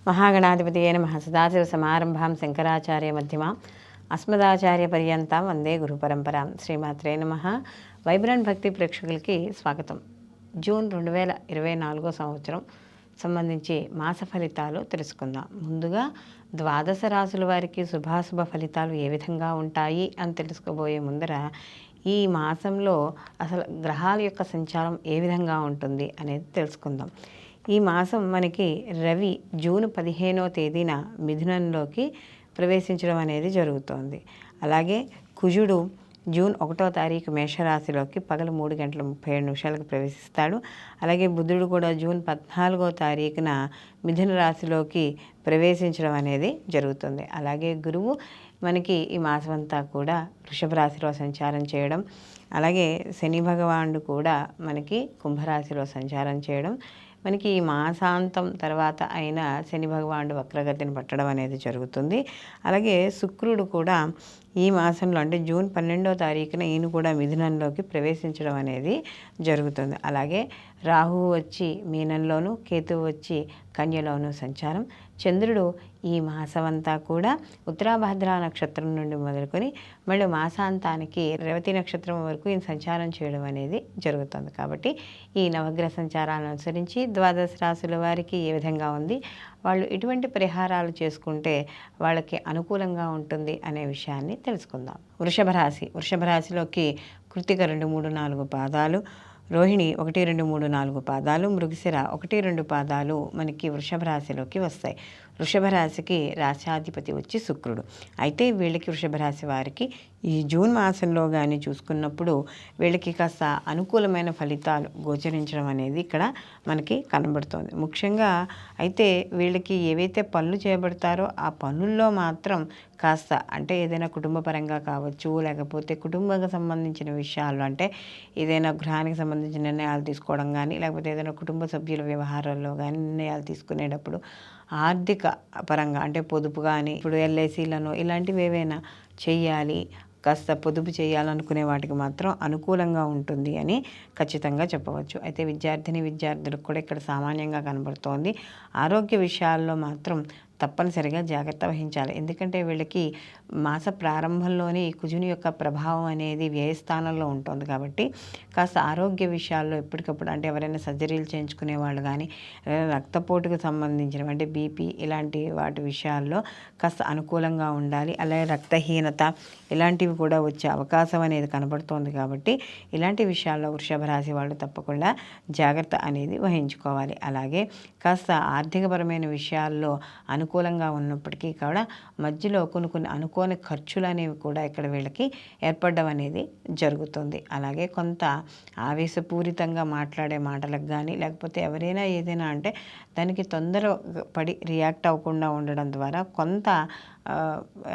మహాగణాధిపతియే నమః. సదాశివసమారంభాం శంకరాచార్య మధ్యమాం అస్మదాచార్య పర్యంతం వందే గురు పరంపరాం. శ్రీమాత్రే నమః. వైబ్రెంట్ భక్తి ప్రేక్షకులకి స్వాగతం. జూన్ 2024 సంవత్సరం సంబంధించి మాస ఫలితాలు తెలుసుకుందాం. ముందుగా ద్వాదశ రాశుల వారికి శుభాశుభ ఫలితాలు ఏ విధంగా ఉంటాయి అని తెలుసుకోబోయే ముందర ఈ మాసంలో అసలు గ్రహాల యొక్క సంచారం ఏ విధంగా ఉంటుంది అనేది తెలుసుకుందాం. ఈ మాసం మనకి రవి జూన్ 15వ తేదీన మిథునంలోకి ప్రవేశించడం అనేది జరుగుతోంది. అలాగే కుజుడు జూన్ 1వ తారీఖు మేషరాశిలోకి పగలు 3:37 ప్రవేశిస్తాడు. అలాగే బుధుడు కూడా జూన్ 14వ తారీఖున మిథున రాశిలోకి ప్రవేశించడం అనేది జరుగుతుంది. అలాగే గురువు మనకి ఈ మాసం అంతా కూడా వృషభ రాశిలో సంచారం చేయడం, అలాగే శని భగవానుడు కూడా మనకి కుంభరాశిలో సంచారం చేయడం, మనకి ఈ మాసాంతం తర్వాత అయిన శని భగవానుడు వక్రగతిని పట్టడం అనేది జరుగుతుంది. అలాగే శుక్రుడు కూడా ఈ మాసంలో అంటే జూన్ 12వ తారీఖున ఈయన కూడా మిథునంలోకి ప్రవేశించడం అనేది జరుగుతుంది. అలాగే రాహువు వచ్చి మీనంలోను, కేతువు వచ్చి కన్యలోను సంచారం. చంద్రుడు ఈ మాసమంతా కూడా ఉత్తరాభద్ర నక్షత్రం నుండి మొదలుకొని మళ్ళీ మాసాంతానికి రేవతి నక్షత్రం వరకు ఈయన సంచారం చేయడం అనేది జరుగుతుంది. కాబట్టి ఈ నవగ్రహ సంచారాలను అనుసరించి ద్వాదశ రాశుల వారికి ఏ విధంగా ఉంది, వాళ్ళు ఎటువంటి పరిహారాలు చేసుకుంటే వాళ్ళకి అనుకూలంగా ఉంటుంది అనే విషయాన్ని తెలుసుకుందాం. వృషభ రాశిలోకి కృత్తిక 2, 3, 4 పాదాలు, రోహిణి 1, 2, 3, 4 పాదాలు, మృగశిర 1, 2 పాదాలు మనకి వృషభ రాశిలోకి వస్తాయి. వృషభ రాశికి రాశ్యాధిపతి వచ్చి శుక్రుడు. అయితే వీళ్ళకి వృషభ రాశి వారికి ఈ జూన్ మాసంలో కానీ చూసుకున్నప్పుడు వీళ్ళకి కాస్త అనుకూలమైన ఫలితాలు గోచరించడం అనేది ఇక్కడ మనకి కనబడుతోంది. ముఖ్యంగా అయితే వీళ్ళకి ఏవైతే పనులు చేయబడతారో ఆ పనుల్లో మాత్రం కాస్త అంటే ఏదైనా కుటుంబ పరంగా కావచ్చు, లేకపోతే కుటుంబానికి సంబంధించిన విషయాలు అంటే ఏదైనా గృహానికి సంబంధించిన నిర్ణయాలు తీసుకోవడం కానీ, లేకపోతే ఏదైనా కుటుంబ సభ్యుల వ్యవహారాల్లో కానీ నిర్ణయాలు తీసుకునేటప్పుడు ఆర్థిక పరంగా అంటే పొదుపు కానీ, ఇప్పుడు ఎల్ఐసీలను ఇలాంటివి ఏవైనా చెయ్యాలి, కాస్త పొదుపు చేయాలనుకునే వాటికి మాత్రం అనుకూలంగా ఉంటుంది అని ఖచ్చితంగా చెప్పవచ్చు. అయితే విద్యార్థులకు కూడా ఇక్కడ సామాన్యంగా కనబడుతోంది. ఆరోగ్య విషయాల్లో మాత్రం తప్పనిసరిగా జాగ్రత్త వహించాలి. ఎందుకంటే వీళ్ళకి మాస ప్రారంభంలోనే కుజుని యొక్క ప్రభావం అనేది వ్యయస్థానంలో ఉంటుంది. కాబట్టి కాస్త ఆరోగ్య విషయాల్లో ఎప్పటికప్పుడు అంటే ఎవరైనా సర్జరీలు చేయించుకునే వాళ్ళు కానీ, రక్తపోటుకు సంబంధించిన అంటే బీపీ ఇలాంటి వాటి విషయాల్లో కాస్త అనుకూలంగా ఉండాలి. అలాగే రక్తహీనత ఇలాంటివి కూడా వచ్చే అవకాశం అనేది కనబడుతోంది. కాబట్టి ఇలాంటి విషయాల్లో వృషభ రాశి వాళ్ళు తప్పకుండా జాగ్రత్త అనేది వహించుకోవాలి. అలాగే కాస్త ఆర్థికపరమైన విషయాల్లో అనుకూలంగా ఉన్నప్పటికీ కూడా మధ్యలో కొన్ని అనుకోని ఖర్చులు అనేవి కూడా ఇక్కడ వీళ్ళకి ఏర్పడడం అనేది జరుగుతుంది. అలాగే కొంత ఆవేశపూరితంగా మాట్లాడే మాటలకు కానీ, లేకపోతే ఎవరైనా ఏదైనా అంటే దానికి తొందరపడి రియాక్ట్ అవ్వకుండా ఉండడం ద్వారా కొంత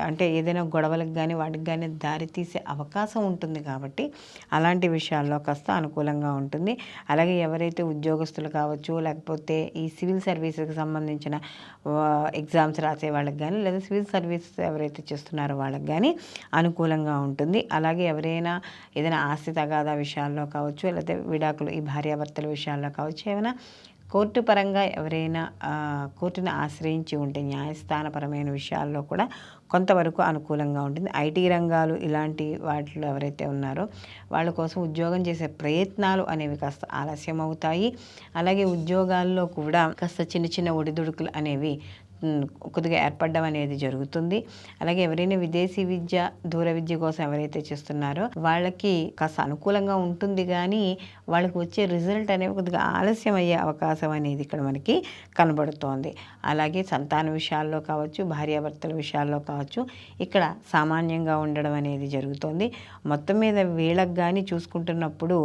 అంటే ఏదైనా గొడవలకు కానీ వాటికి కానీ దారి తీసే అవకాశం ఉంటుంది. కాబట్టి అలాంటి విషయాల్లో కాస్త అనుకూలంగా ఉంటుంది. అలాగే ఎవరైతే ఉద్యోగస్తులు కావచ్చు, లేకపోతే ఈ సివిల్ సర్వీసెస్కి సంబంధించిన ఎగ్జామ్స్ రాసే వాళ్ళకి కానీ, లేదా సివిల్ సర్వీస్ ఎవరైతే చేస్తున్నారో వాళ్ళకి కానీ అనుకూలంగా ఉంటుంది. అలాగే ఎవరైనా ఏదైనా ఆస్తి తగాదా విషయాల్లో కావచ్చు, లేకపోతే విడాకులు ఈ భార్యాభర్తల విషయాల్లో కావచ్చు, ఏమైనా కోర్టు పరంగా ఎవరైనా కోర్టును ఆశ్రయించి ఉంటే న్యాయస్థానపరమైన విషయాల్లో కూడా కొంతవరకు అనుకూలంగా ఉంటుంది. ఐటీ రంగాలు ఇలాంటి వాటిలో ఎవరైతే ఉన్నారో వాళ్ళ కోసం ఉద్యోగం చేసే ప్రయత్నాలు అనేవి కాస్త ఆలస్యం అవుతాయి. అలాగే ఉద్యోగాల్లో కూడా కాస్త చిన్న ఒడిదుడుకులు అనేవి కొద్దిగా ఏర్పడడం అనేది జరుగుతుంది. అలాగే ఎవరైనా విదేశీ విద్య, దూర విద్య కోసం ఎవరైతే చేస్తున్నారో వాళ్ళకి కాస్త అనుకూలంగా ఉంటుంది. కానీ వాళ్ళకి వచ్చే రిజల్ట్ అనేవి కొద్దిగా ఆలస్యం అయ్యే అవకాశం అనేది ఇక్కడ మనకి కనబడుతోంది. అలాగే సంతాన విషయాల్లో కావచ్చు, భార్యాభర్తల విషయాల్లో కావచ్చు ఇక్కడ సామాన్యంగా ఉండడం అనేది జరుగుతుంది. మొత్తం మీద వీళ్ళకి కానీ చూసుకుంటున్నప్పుడు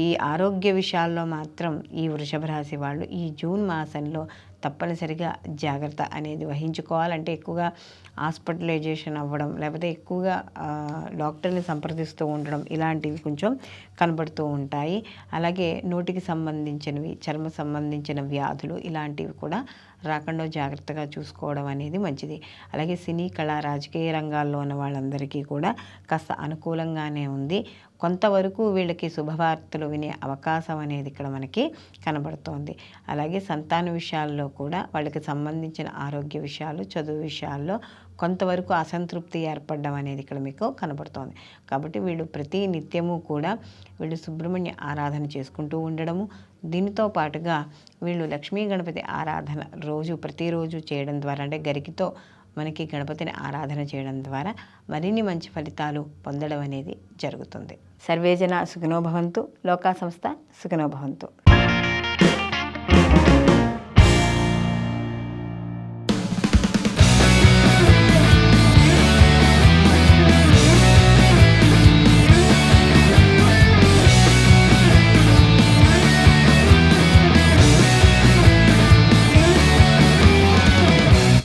ఈ ఆరోగ్య విషయాల్లో మాత్రం ఈ వృషభ రాశి వాళ్ళు ఈ జూన్ మాసంలో తప్పనిసరిగా జాగ్రత్త అనేది వహించుకోవాలంటే ఎక్కువగా హాస్పిటలైజేషన్ అవ్వడం, లేకపోతే ఎక్కువగా డాక్టర్ని సంప్రదిస్తూ ఉండడం ఇలాంటివి కొంచెం కనబడుతూ ఉంటాయి. అలాగే నోటికి సంబంధించినవి, చర్మ సంబంధించిన వ్యాధులు ఇలాంటివి కూడా రాకుండా జాగ్రత్తగా చూసుకోవడం అనేది మంచిది. అలాగే సినీ, కళ, రాజకీయ రంగాల్లో ఉన్న వాళ్ళందరికీ కూడా కాస్త అనుకూలంగానే ఉంది. కొంతవరకు వీళ్ళకి శుభవార్తలు వినే అవకాశం అనేది ఇక్కడ మనకి కనబడుతోంది. అలాగే సంతాన విషయాల్లో కూడా వాళ్ళకి సంబంధించిన ఆరోగ్య విషయాలు, చదువు విషయాల్లో కొంతవరకు అసంతృప్తి ఏర్పడడం అనేది ఇక్కడ మీకు కనబడుతోంది. కాబట్టి వీళ్ళు ప్రతి నిత్యము కూడా వీళ్ళు సుబ్రహ్మణ్య ఆరాధన చేసుకుంటూ ఉండడము, దీనితో పాటుగా వీళ్ళు లక్ష్మీ గణపతి ఆరాధన ప్రతిరోజు చేయడం ద్వారా, అంటే గరికితో మనకి గణపతిని ఆరాధన చేయడం ద్వారా మరిన్ని మంచి ఫలితాలు పొందడం అనేది జరుగుతుంది. సర్వేజన సుఖినో భవంతు. లోకా సంస్థ సుఖినో భవంతు.